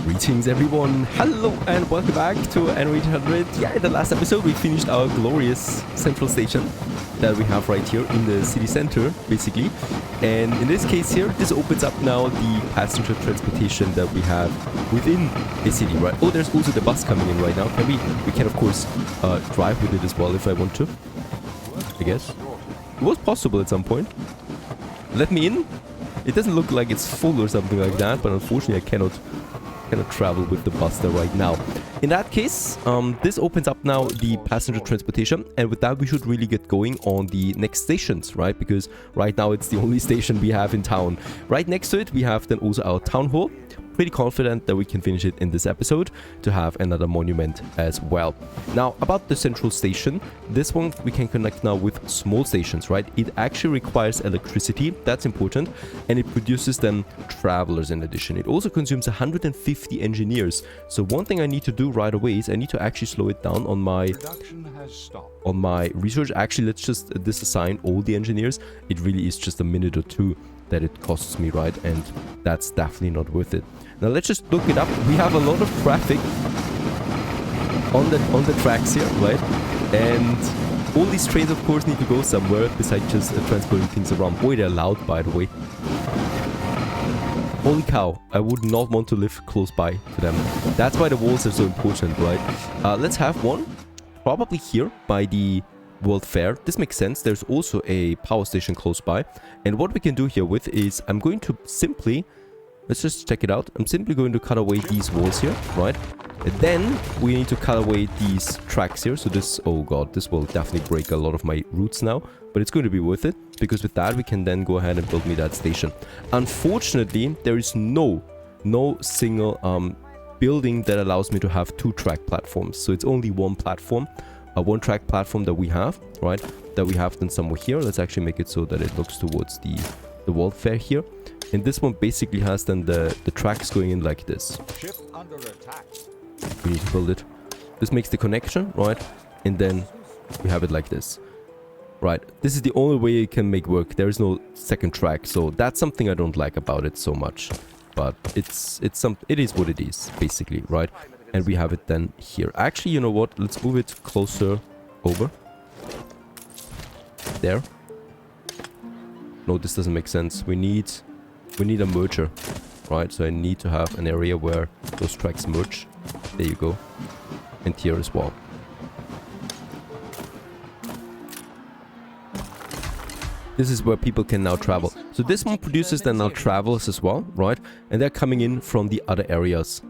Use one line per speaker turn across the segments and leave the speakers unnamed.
Greetings everyone, hello and welcome back to Anno 800. Yeah, in the last episode we finished our glorious central station that we have right here in the city center, basically. And in this case here, this opens up now the passenger transportation that we have within a city, right? Oh, there's also the bus coming in right now. We can of course drive with it as well if I want to, I guess. It was possible at some point. Let me in. It doesn't look like it's full or something like that, but unfortunately I cannot travel with the bus there right now. In that case, this opens up now the passenger transportation, and with that we should really get going on the next stations, right? Because right now it's the only station we have in town. Right next to it we have then also our town hall. Pretty confident that we can finish it in this episode to have another monument as well. Now, about the central station, this one we can connect now with small stations, right? It actually requires electricity, that's important, and it produces then travelers in addition. It also consumes 150 engineers. So one thing I need to do right away is I need to actually slow it down on my research. Actually, let's just disassign all the engineers. It really is just a minute or two that it costs me, right? And that's definitely not worth it. Now let's just look it up. We have a lot of traffic on the tracks here, right? And all these trains of course need to go somewhere besides just transporting things around. Boy, they're loud, by the way. Holy cow, I would not want to live close by to them. That's why the walls are so important, right? Let's have one probably here by the World Fair. This makes sense. There's also a power station close by, and what we can do here with is I'm going to simply, let's just check it out. I'm simply going to cut away these walls here, right? And then we need to cut away these tracks here. So this, oh god, this will definitely break a lot of my routes now, but it's going to be worth it because with that we can then go ahead and build me that station. Unfortunately, there is no single building that allows me to have 2-track platforms. So it's only one platform. A 1-track platform that we have, right? That we have then somewhere here. Let's actually make it so that it looks towards the World Fair here. And this one basically has then the tracks going in like this.
Ship under attack.
We need to build it. This makes the connection, right? And then we have it like this. Right. This is the only way it can make work. There is no second track. So that's something I don't like about it so much. But it is what it is, basically, right? And we have it then here. Actually, you know what? Let's move it closer over. There. No, this doesn't make sense. We need a merger, right? So I need to have an area where those tracks merge. There you go. And here as well. This is where people can now travel. So this one produces then now travelers as well, right? And they're coming in from the other areas,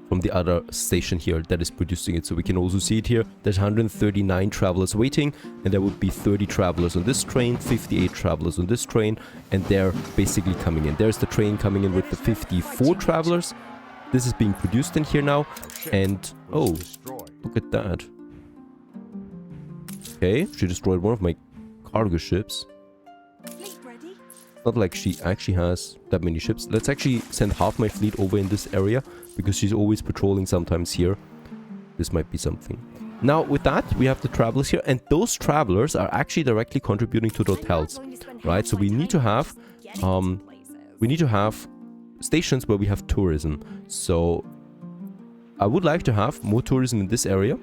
from the other station here that is producing it. So we can also see it here. There's 139 travelers waiting, and there would be 30 travelers on this train, 58 travelers on this train, and they're basically coming in. There's the train coming in with the 54 travelers. This is being produced in here now, and oh, look at that. Okay, she destroyed one of my cargo ships. Not like she actually has that many ships. Let's actually send half my fleet over in this area because she's always patrolling sometimes here. This might be something. Now with that we have the travelers here, and those travelers are actually directly contributing to the hotels, right? So we need to have stations where we have tourism. So I would like to have more tourism in this area.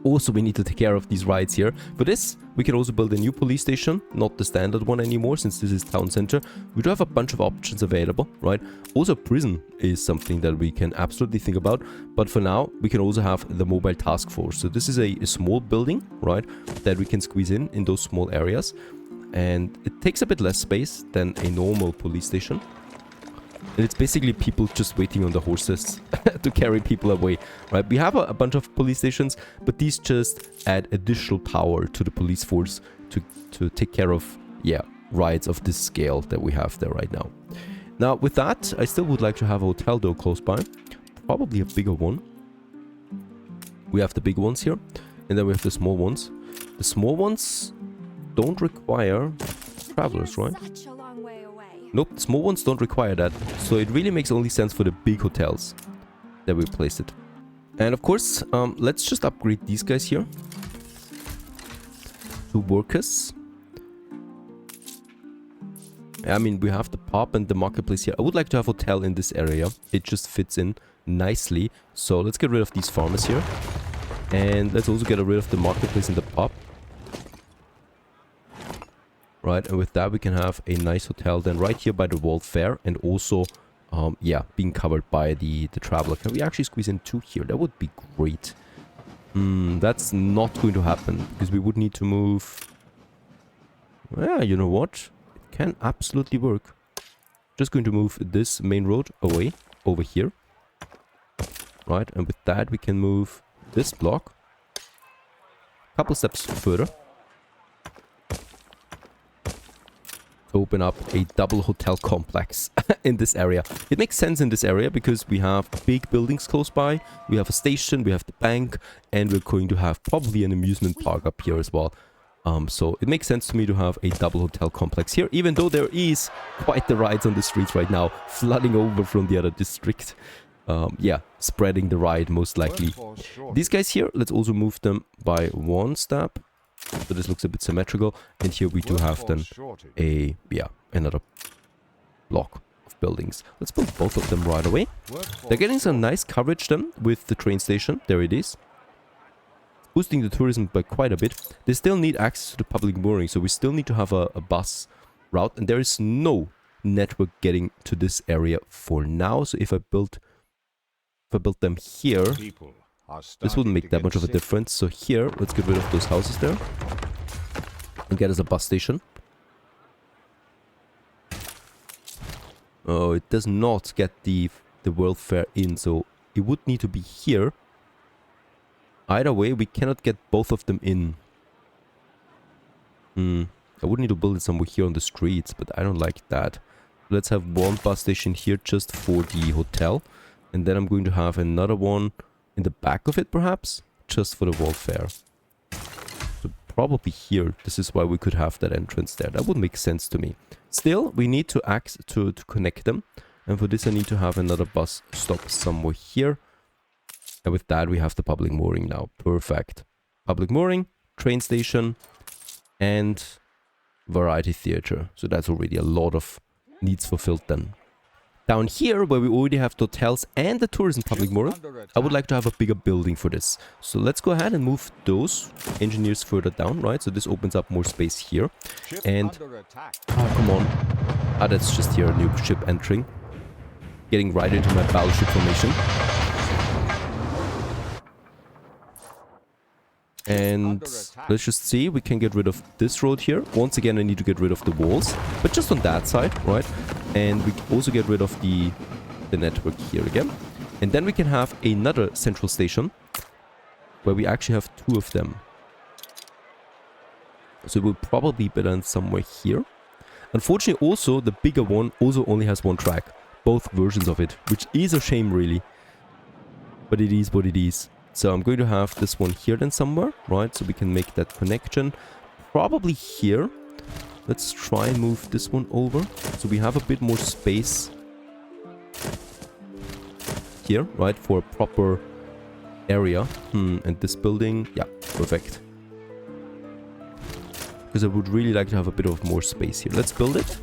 Also, we need to take care of these rides here. For this, we can also build a new police station, not the standard one anymore, since this is town center. We do have a bunch of options available, right? Also, prison is something that we can absolutely think about. But for now, we can also have the mobile task force. So this is a small building, right, that we can squeeze in those small areas. And it takes a bit less space than a normal police station. And it's basically people just waiting on the horses to carry people away, right? We have a bunch of police stations, but these just add additional power to the police force to take care of, yeah, rides of this scale that we have there right now. Now, with that, I still would like to have a hotel though close by. Probably a bigger one. We have the big ones here, and then we have the small ones. The small ones don't require travelers, right? Nope, small ones don't require that. So it really makes only sense for the big hotels that we place it. And of course, let's just upgrade these guys here to workers. I mean, we have the pub and the marketplace here. I would like to have a hotel in this area. It just fits in nicely. So let's get rid of these farmers here. And let's also get rid of the marketplace and the pub. Right, and with that we can have a nice hotel then right here by the World Fair. And also, yeah, being covered by the traveler. Can we actually squeeze in 2 here? That would be great. That's not going to happen because we would need to move... Yeah, you know what? It can absolutely work. Just going to move this main road away, over here. Right, and with that we can move this block a couple steps further. Open up a double hotel complex in this area. It makes sense in this area because we have big buildings close by. We have a station, we have the bank, and we're going to have probably an amusement park up here as well. So it makes sense to me to have a double hotel complex here, even though there is quite the rides on the streets right now, flooding over from the other district. Yeah, spreading the ride most likely. These guys here, let's also move them by 1 step. So this looks a bit symmetrical. And here we do have then another block of buildings. Let's build both of them right away. They're getting some nice coverage then with the train station. There it is. Boosting the tourism by quite a bit. They still need access to the public mooring, so we still need to have a bus route. And there is no network getting to this area for now. So if I built them here, this wouldn't make that much of a difference. So here, let's get rid of those houses there. And get us a bus station. Oh, it does not get the World Fair in, so it would need to be here. Either way, we cannot get both of them in. I would need to build it somewhere here on the streets, but I don't like that. Let's have one bus station here just for the hotel. And then I'm going to have another one in the back of it, perhaps, just for the World Fair. So probably here. This is why we could have that entrance there. That would make sense to me. Still, we need to connect them. And for this, I need to have another bus stop somewhere here. And with that, we have the public mooring now. Perfect. Public mooring, train station, and variety theater. So that's already a lot of needs fulfilled then. Down here, where we already have the hotels and the tourism public mooring, I would like to have a bigger building for this. So let's go ahead and move those engineers further down, right? So this opens up more space here. And, oh, come on. Ah, that's just here, a new ship entering. Getting right into my battleship formation. And let's just see, we can get rid of this road here. Once again, I need to get rid of the walls, but just on that side, right? And we can also get rid of the network here again. And then we can have another central station where we actually have 2 of them. So it will probably be done somewhere here. Unfortunately, also, the bigger one also only has 1 track. Both versions of it, which is a shame, really. But it is what it is. So I'm going to have this one here then somewhere, right? So we can make that connection. Probably here. Let's try and move this one over. So we have a bit more space here, right? For a proper area. And this building, yeah, perfect. Because I would really like to have a bit of more space here. Let's build it.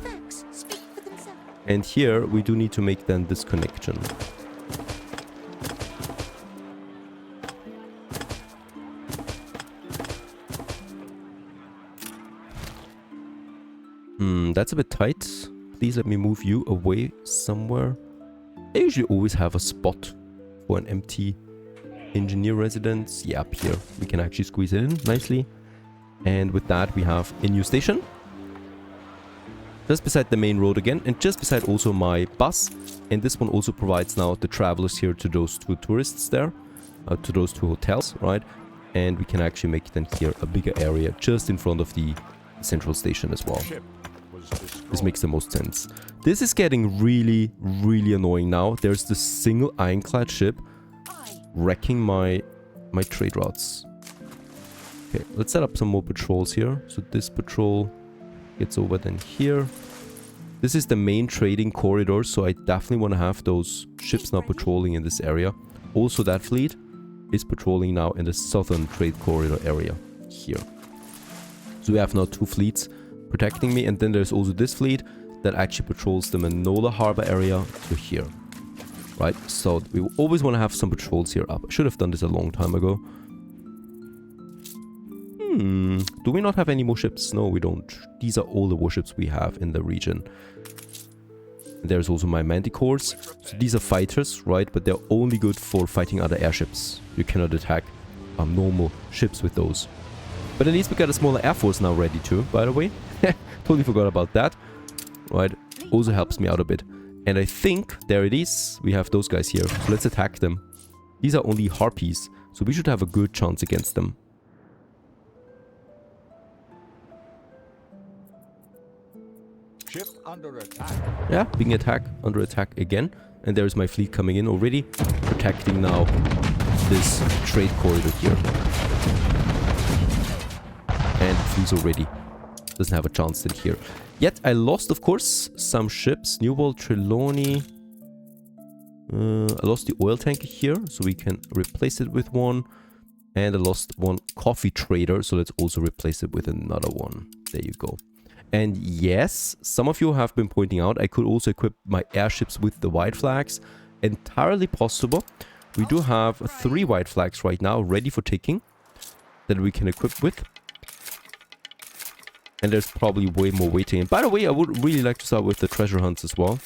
And here we do need to make then this connection. That's a bit tight. Please let me move you away somewhere. I usually always have a spot for an empty engineer residence. Yeah, up here. We can actually squeeze it in nicely. And with that, we have a new station. Just beside the main road again. And just beside also my bus. And this one also provides now the travelers here to those 2 tourists there. To those 2 hotels, right? And we can actually make then here a bigger area just in front of the central station as well. This makes the most sense. This is getting really, really annoying now. There's this single ironclad ship wrecking my trade routes. Okay, let's set up some more patrols here. So this patrol gets over then here. This is the main trading corridor, so I definitely want to have those ships now patrolling in this area. Also, that fleet is patrolling now in the southern trade corridor area here. So we have now 2 fleets protecting me, and then there's also this fleet. that actually patrols the Manola Harbor area to here. Right, so we always want to have some patrols here up. I should have done this a long time ago. Do we not have any more ships? No, we don't. These are all the warships we have in the region. There's also my manticores. So these are fighters, right? But they're only good for fighting other airships. You cannot attack normal ships with those. But at least we got a smaller air force now ready too, by the way. Totally forgot about that. Right, also helps me out a bit. And I think, there it is, we have those guys here. So let's attack them. These are only harpies, so we should have a good chance against them.
Ship under attack.
Yeah, being under attack again. And there's my fleet coming in already, protecting now this trade corridor here. And it feels already. Doesn't have a chance in here. Yet I lost, of course, some ships. New World, Trelawney. I lost the oil tanker here, so we can replace it with one. And I lost one coffee trader, so let's also replace it with another one. There you go. And yes, some of you have been pointing out I could also equip my airships with the white flags. Entirely possible. We do have 3 white flags right now ready for taking that we can equip with. And there's probably way more waiting. And by the way, I would really like to start with the treasure hunts as well.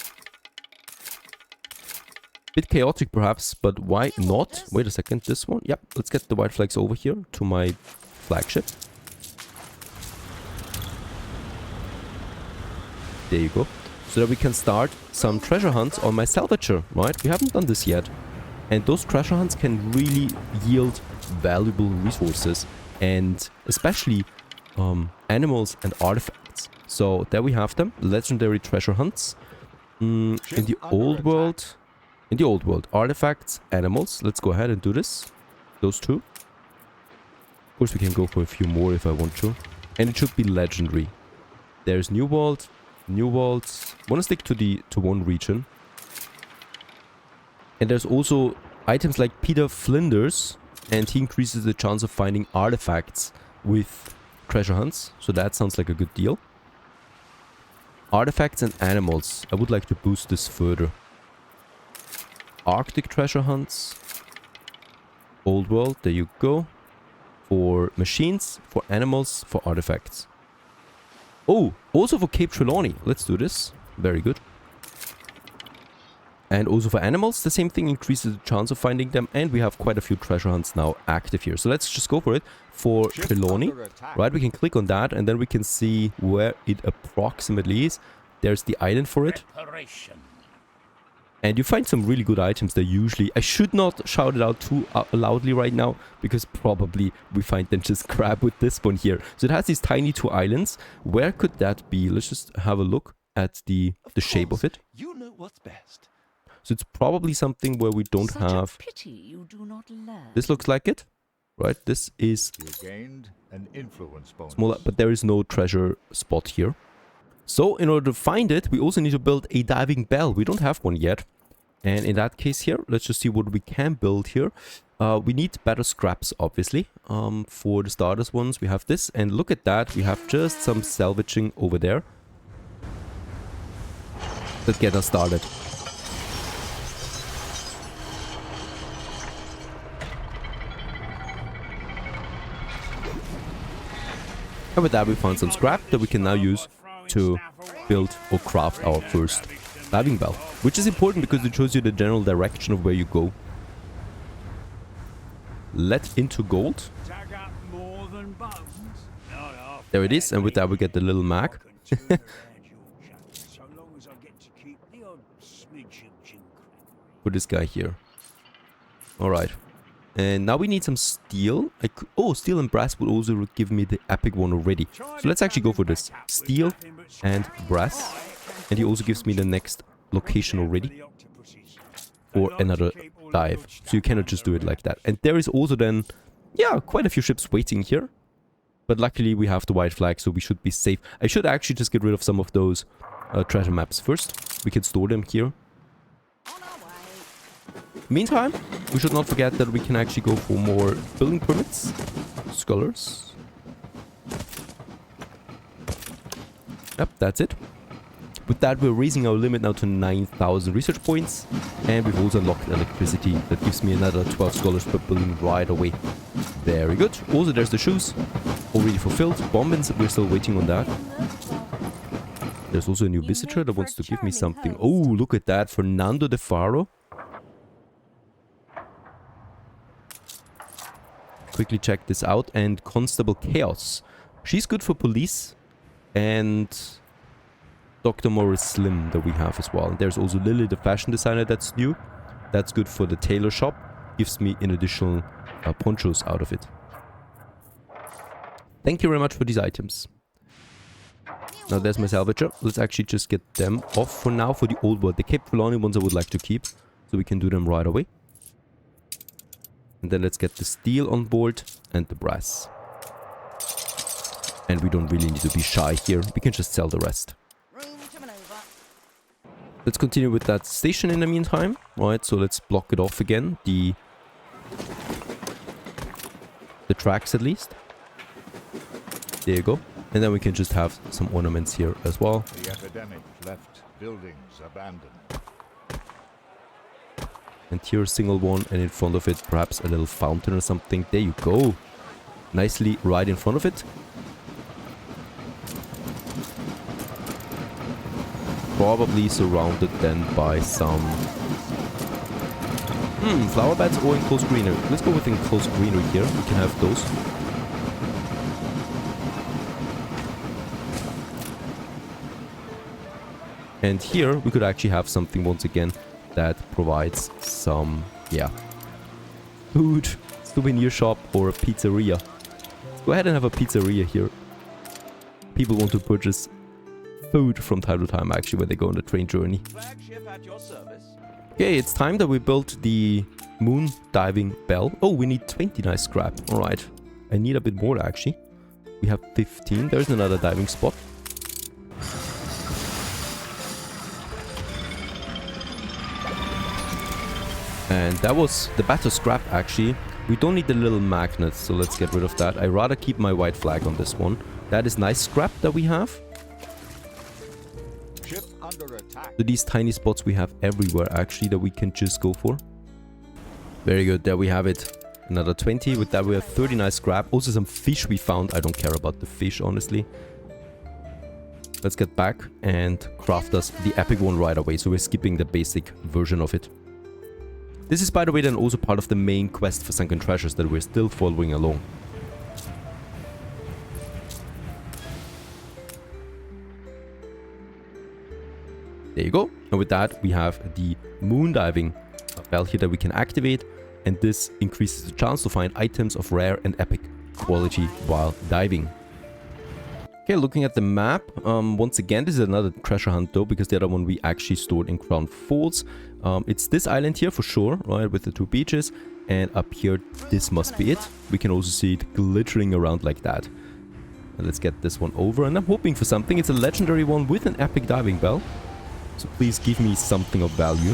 Bit chaotic perhaps, but why not? Wait a second, this one? Yep, let's get the white flags over here to my flagship. There you go. So that we can start some treasure hunts on my salvager, right? We haven't done this yet. And those treasure hunts can really yield valuable resources. And especially animals and artifacts. So there we have them. Legendary treasure hunts. In the old world... In the old world, artifacts, animals. Let's go ahead and do this. Those 2. Of course, we can go for a few more if I want to. And it should be legendary. There's New World. New Worlds. Want to stick to one region. And there's also items like Peter Flinders, and he increases the chance of finding artifacts with treasure hunts. So that sounds like a good deal. Artifacts and animals. I would like to boost this further. Arctic treasure hunts. Old World. There you go. For machines, for animals, for artifacts. Oh, also for Cape Trelawney. Let's do this. Very good. And also for animals, the same thing, increases the chance of finding them. And we have quite a few treasure hunts now active here. So let's just go for it. For Trelawney, right, we can click on that and then we can see where it approximately is. There's the island for it. And you find some really good items there usually. I should not shout it out too loudly right now, because probably we find them just crap with this one here. So it has these tiny 2 islands. Where could that be? Let's just have a look at the shape of it.
You know what's best.
So it's probably something where we don't have...
Pity you do not learn.
This looks like it. Right, this is
You gained an influence bonus.
smaller, but there is no treasure spot here. So in order to find it, we also need to build a diving bell. We don't have one yet. And in that case here, let's just see what we can build here. We need better scraps, obviously. For the starters ones, we have this. And look at that, we have just some salvaging over there that get us started. And with that, we found some scrap that we can now use to build or craft our first diving bell, which is important because it shows you the general direction of where you go. Let into gold. There it is, and with that we get the little mag. For this guy here. Alright. And now we need some steel. Oh, steel and brass would also give me the epic one already. So let's actually go for this. Steel and brass. And he also gives me the next location already. For another dive. So you cannot just do it like that. And there is also then, yeah, quite a few ships waiting here. But luckily we have the white flag, so we should be safe. I should actually just get rid of some of those treasure maps first. We can store them here. Meantime, we should not forget that we can actually go for more building permits. Scholars. Yep, that's it. With that, we're raising our limit now to 9,000 research points. And we've also unlocked electricity. That gives me another 12 scholars per building right away. Very good. Also, there's the shoes. Already fulfilled. Bombings, we're still waiting on that. There's also a new visitor that wants to give me something. Oh, look at that. Fernando de Faro. Quickly check this out. And Constable Chaos. She's good for police. And Dr. Morris Slim that we have as well. And there's also Lily, the fashion designer that's new. That's good for the tailor shop. Gives me an additional ponchos out of it. Thank you very much for these items. Now there's my salvager. Let's actually just get them off for now for the old world. The Cape Trelawney ones I would like to keep. So we can do them right away. And then let's get the steel on board and the brass. And we don't really need to be shy here. We can just sell the rest. Let's continue with that station in the meantime. Right, so let's block it off again. The tracks at least. There you go. And then we can just have some ornaments here as well.
The epidemic left buildings abandoned.
And here a single one, and in front of it perhaps a little fountain or something. There you go. Nicely right in front of it. Probably surrounded then by some flower beds or enclosed greenery. Let's go with enclosed greenery here. We can have those. And here we could actually have something once again that provides some, food, souvenir shop or a pizzeria. Let's go ahead and have a pizzeria here. People want to purchase food from time to time actually when they go on the train journey. Okay, it's time that we built the moon diving bell. Oh, we need 20 nice scrap. Alright, I need a bit more actually. We have 15. There's another diving spot. And that was the battle scrap actually. We don't need the little magnets, so let's get rid of that. I'd rather keep my white flag on this one. That is nice scrap that we have.
Ship under attack.
So these tiny spots we have everywhere actually that we can just go for. Very good, there we have it. Another 20. With that we have 30 nice scrap. Also some fish we found. I don't care about the fish honestly. Let's get back and craft us the epic one right away. So we're skipping the basic version of it. This is by the way then also part of the main quest for sunken treasures that we're still following along. There you go. And with that we have the moon diving bell here that we can activate. And this increases the chance to find items of rare and epic quality while diving. Okay, looking at the map, once again, this is another treasure hunt though, because the other one we actually stored in Crown Falls. It's this island here for sure, right, with the two beaches. And up here, this must be it. We can also see it glittering around like that. And let's get this one over, and I'm hoping for something. It's a legendary one with an epic diving bell. So please give me something of value.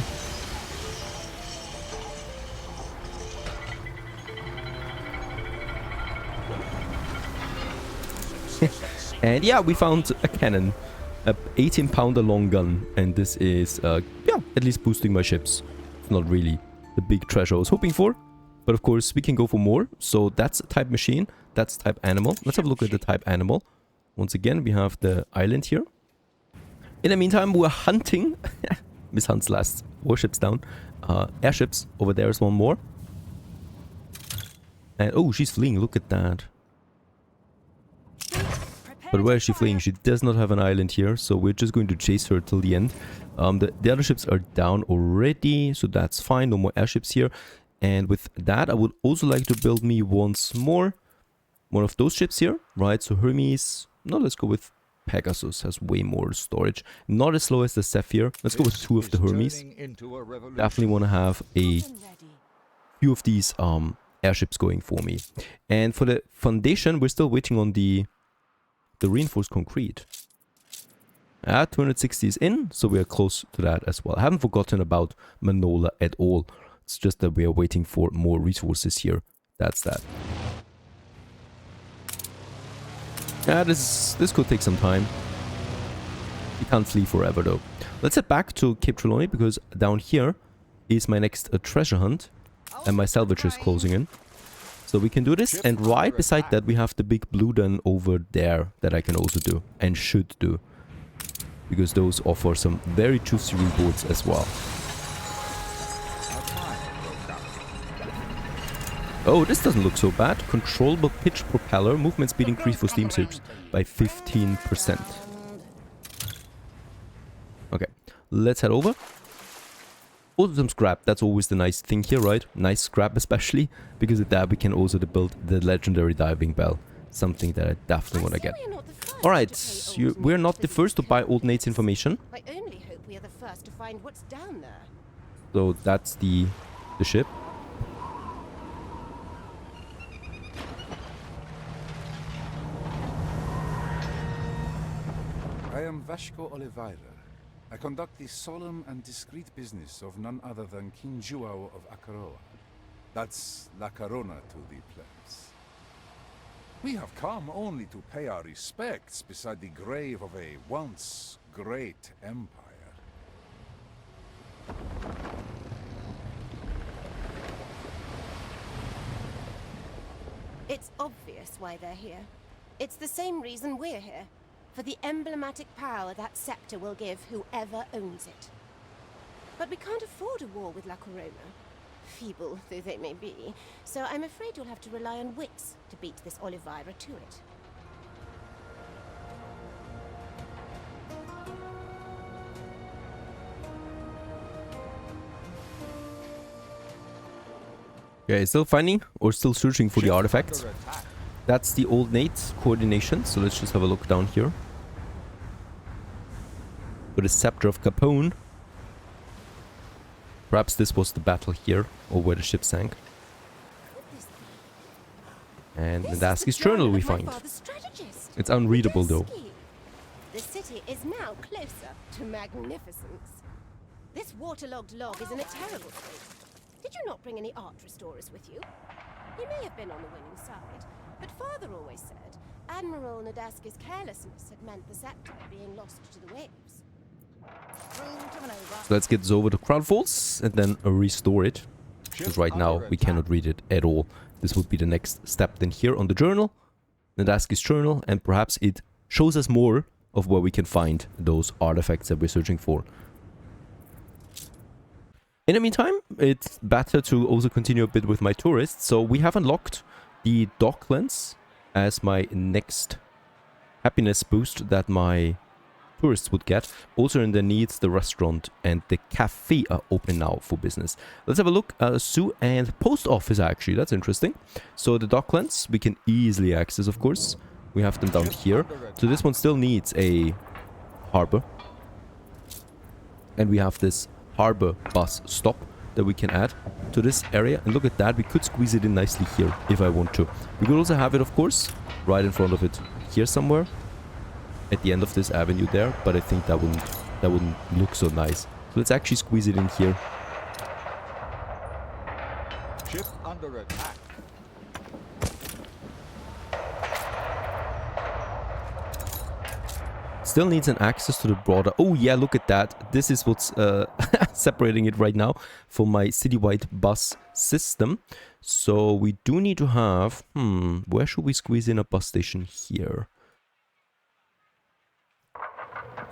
And yeah, we found a cannon, a 18-pounder long gun, and this is, at least boosting my ships. Not really the big treasure I was hoping for, but of course we can go for more. So that's type machine, that's type animal. Let's have a look at the type animal. Once again, we have the island here. In the meantime, we're hunting. Miss Hunt's last warships down. Airships, over there is one more. And oh, she's fleeing, look at that. But where is she fleeing? She does not have an island here, so we're just going to chase her till the end. The other ships are down already, so that's fine. No more airships here. And with that, I would also like to build me once more one of those ships here, right? So Hermes, no, let's go with Pegasus, has way more storage. Not as slow as the Zephyr. Let's go with two of the Hermes. Definitely want to have a few of these airships going for me. And for the foundation, we're still waiting on the reinforced concrete. 260 is in, so we are close to that as well. I haven't forgotten about Manola at all. It's just that we are waiting for more resources here. That's that. This could take some time. We can't flee forever though. Let's head back to Cape Trelawney because down here is my next treasure hunt. And my salvage is closing in. So we can do this. And right beside that we have the big blue den over there that I can also do. And should do. Because those offer some very juicy rewards as well. Oh, this doesn't look so bad. Controllable pitch propeller. Movement speed increase for steam ships by 15%. Okay, let's head over. Also some scrap. That's always the nice thing here, right? Nice scrap especially. Because with that we can also build the legendary diving bell. Something that I definitely want to get. Alright, we're not the first to buy Old Nate's information.
I only hope we are the first to find what's down there.
So that's the ship.
I am Vasco Oliveira. I conduct the solemn and discreet business of none other than King Juao of Akaroa. That's La Corona to the plebs. We have come only to pay our respects beside the grave of a once great empire.
It's obvious why they're here. It's the same reason we're here. For the emblematic power that scepter will give whoever owns it. But we can't afford a war with La Corona. Feeble though they may be. So I'm afraid you'll have to rely on wits to beat this Oliveira to it.
Okay, still finding or still searching for the artifacts. That's the Old Nate's coordination, so let's just have a look down here. For the Scepter of Capone. Perhaps this was the battle here, or where the ship sank. And Nadasky's journal we find. It's unreadable though.
The city is now closer to magnificence. This waterlogged log is in a terrible state. Did you not bring any art restorers with you? He may have been on the winning side. But Father always said Admiral Nadasky's carelessness had meant the scepter being lost to the waves.
So let's get this over to Crownfalls and then restore it. Because right now we cannot read it at all. This would be the next step then here on the journal. Nadasky's journal, and perhaps it shows us more of where we can find those artifacts that we're searching for. In the meantime, it's better to also continue a bit with my tourists. So we have unlocked the Docklands as my next happiness boost that my tourists would get. Also in their needs, the restaurant and the cafe are open now for business. Let's have a look at zoo and post office actually. That's interesting. So the Docklands we can easily access, of course. We have them down here. So this one still needs a harbor. And we have this harbor bus stop that we can add to this area. And look at that, we could squeeze it in nicely here if I want to. We could also have it, of course, right in front of it here somewhere at the end of this avenue there, but I think that wouldn't look so nice. So let's actually squeeze it in here.
Ship under attack.
Still needs an access to the broader... Oh yeah, look at that. This is what's separating it right now from my citywide bus system. So we do need to have... where should we squeeze in a bus station here?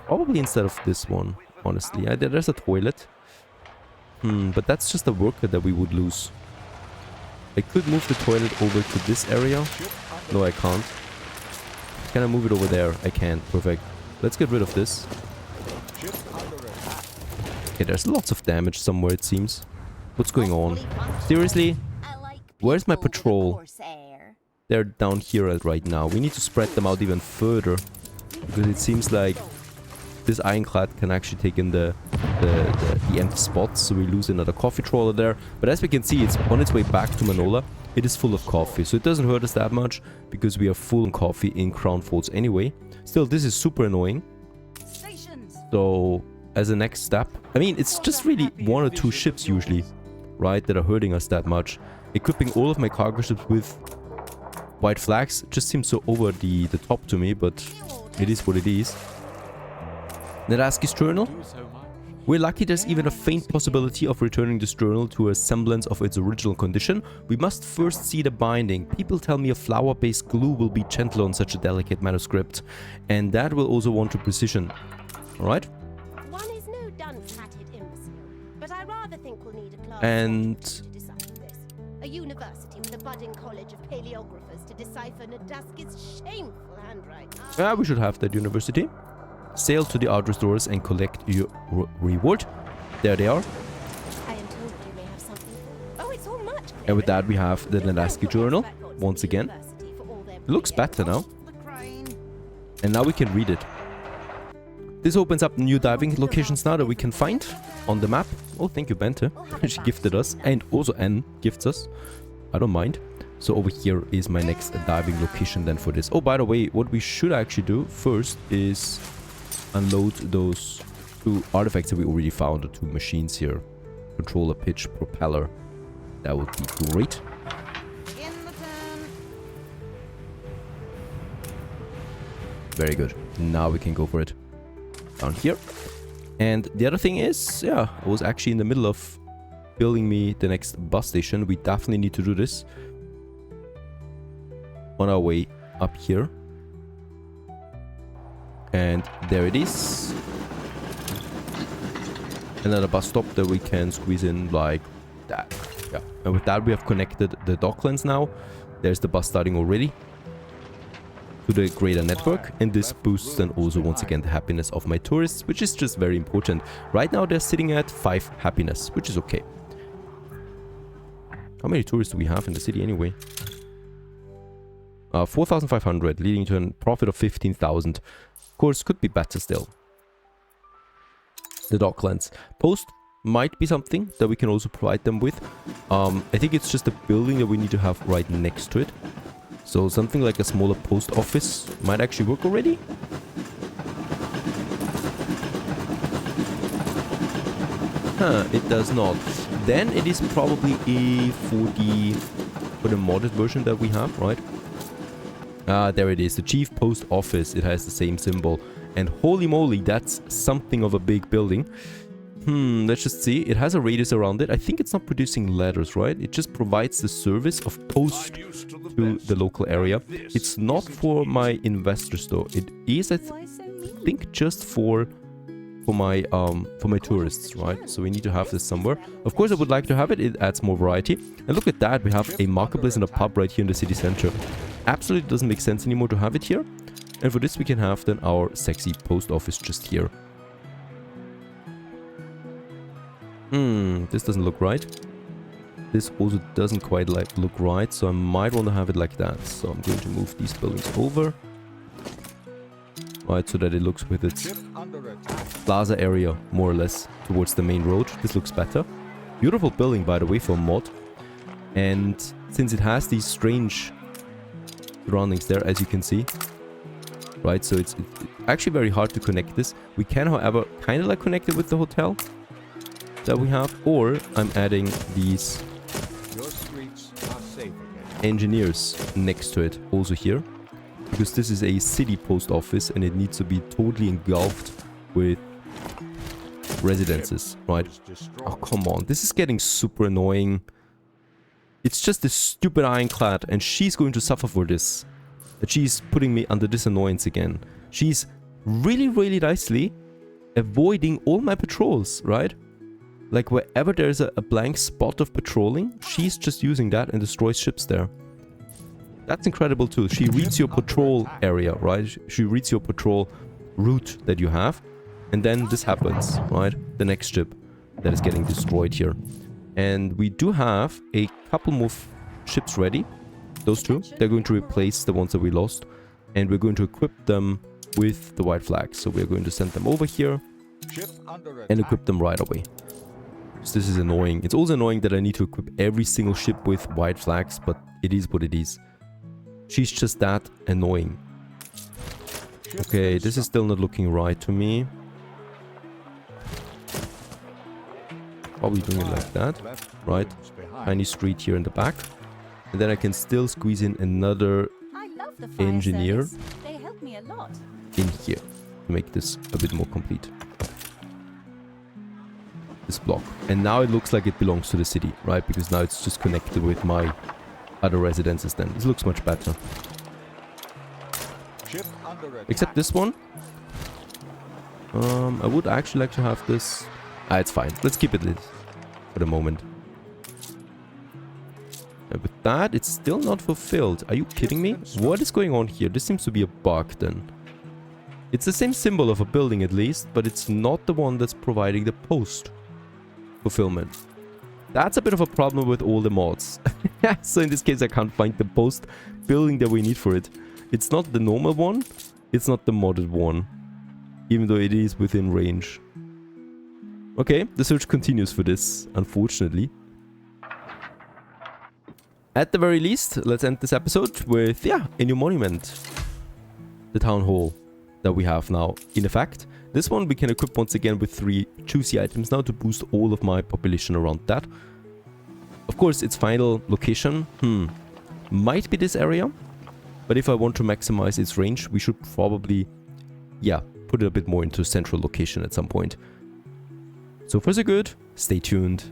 Probably instead of this one, honestly. There's a toilet. But that's just a worker that we would lose. I could move the toilet over to this area. No, I can't. Can I move it over there? I can. Perfect. Let's get rid of this. Okay, there's lots of damage somewhere, it seems. What's going on? Seriously? Where's my patrol? They're down here right now. We need to spread them out even further. Because it seems like this ironclad can actually take in the empty spots. So we lose another coffee trawler there. But as we can see, it's on its way back to Manola. It is full of coffee. So it doesn't hurt us that much. Because we are full on coffee in Crown Falls anyway. Still, this is super annoying. So, as a next step... I mean, it's just really one or two ships usually, right, that are hurting us that much. Equipping all of my cargo ships with white flags just seems so over the top to me, but it is what it is. Nadasky's journal. We're lucky there's even a faint possibility of returning this journal to a semblance of its original condition. We must first see the binding. People tell me a flour-based glue will be gentle on such a delicate manuscript, and that will also want to precision. Alright?
One is no dunce-hatted imbecile, but I rather think we'll need a class
And
to decipher this. A university with a budding college of paleographers to decipher Nadasky's shameful handwriting.
yeah, we should have that university. Sail to the art restorers and collect your reward. There they are.
I am told you may have something. Oh, it's all much clearer.
And with that we have the Nadasky journal once again. It looks better now. And now we can read it. This opens up new diving locations now that we can find on the map. Oh, thank you, Bente. She gifted us. And also Anne gifts us. I don't mind. So over here is my next diving location then for this. Oh, by the way, what we should actually do first is unload those 2 artifacts that we already found, the 2 machines here. Controller, pitch, propeller. That would be great. Very good. Now we can go for it. Down here. And the other thing is, yeah, I was actually in the middle of building me the next bus station. We definitely need to do this on our way up here. And there it is. Another bus stop that we can squeeze in like that. Yeah. And with that we have connected the docklands now. There's the bus starting already to the greater network, and this boosts then also once again the happiness of my tourists, which is just very important. Right now they're sitting at 5 happiness, which is okay. How many tourists do we have in the city anyway? 4,500, leading to a profit of 15,000. Of course, could be better still. The docklands. Post might be something that we can also provide them with. I think it's just a building that we need to have right next to it. So something like a smaller post office might actually work already. Huh, it does not. Then it is probably for the modded version that we have, right? There it is, the chief post office. It has the same symbol. And holy moly, that's something of a big building. Let's just see. It has a radius around it. I think it's not producing letters, right? It just provides the service of post to the local area. It's not for my investors though. It is, I think, just for my tourists, right? So we need to have this somewhere. Of course, I would like to have it. It adds more variety. And look at that. We have a marketplace and a pub right here in the city center. Absolutely doesn't make sense anymore to have it here. And for this, we can have then our sexy post office just here. This doesn't look right. This also doesn't quite look right, so I might want to have it like that. So I'm going to move these buildings over. Right, so that it looks with its plaza area, more or less, towards the main road. This looks better. Beautiful building, by the way, for a mod. And since it has these strange surroundings there, as you can see. Right, so it's actually very hard to connect this. We can, however, kind of like connect it with the hotel that we have, or I'm adding these engineers next to it also here, because this is a city post office and it needs to be totally engulfed with residences, right? Oh, come on, this is getting super annoying. It's just this stupid ironclad, and she's going to suffer for this. She's putting me under this annoyance again. She's really, really nicely avoiding all my patrols, right? Like wherever there's a blank spot of patrolling, she's just using that and destroys ships there. That's incredible too. She reads your patrol area, right? She reads your patrol route that you have. And then this happens, right? The next ship that is getting destroyed here. And we do have a couple more ships ready. Those two. They're going to replace the ones that we lost. And we're going to equip them with the white flags. So we're going to send them over here and equip them right away. So this is annoying. It's also annoying that I need to equip every single ship with white flags, but it is what it is. She's just that annoying. Okay, this is still not looking right to me. Probably doing it like that, right? Tiny street here in the back. And then I can still squeeze in another engineer
They help me a lot.
in here. to make this a bit more complete. This block. And now it looks like it belongs to the city, right? Because now it's just connected with my other residences then. This looks much better.
Ship under attack.
Except this one. I would actually like to have this. Ah, it's fine. Let's keep it lit for the moment. And with that, it's still not fulfilled. Are you kidding me? What is going on here? This seems to be a bug then. It's the same symbol of a building at least, but it's not the one that's providing the post fulfillment. That's a bit of a problem with all the mods. So in this case, I can't find the post building that we need for it. It's not the normal one. It's not the modded one. Even though it is within range. Okay, the search continues for this, unfortunately. At the very least, let's end this episode with, yeah, a new monument. The town hall that we have now in effect. This one we can equip once again with 3 juicy items now to boost all of my population around that. Of course, its final location, might be this area. But if I want to maximize its range, we should probably, yeah, put it a bit more into central location at some point. So far so good. Stay tuned.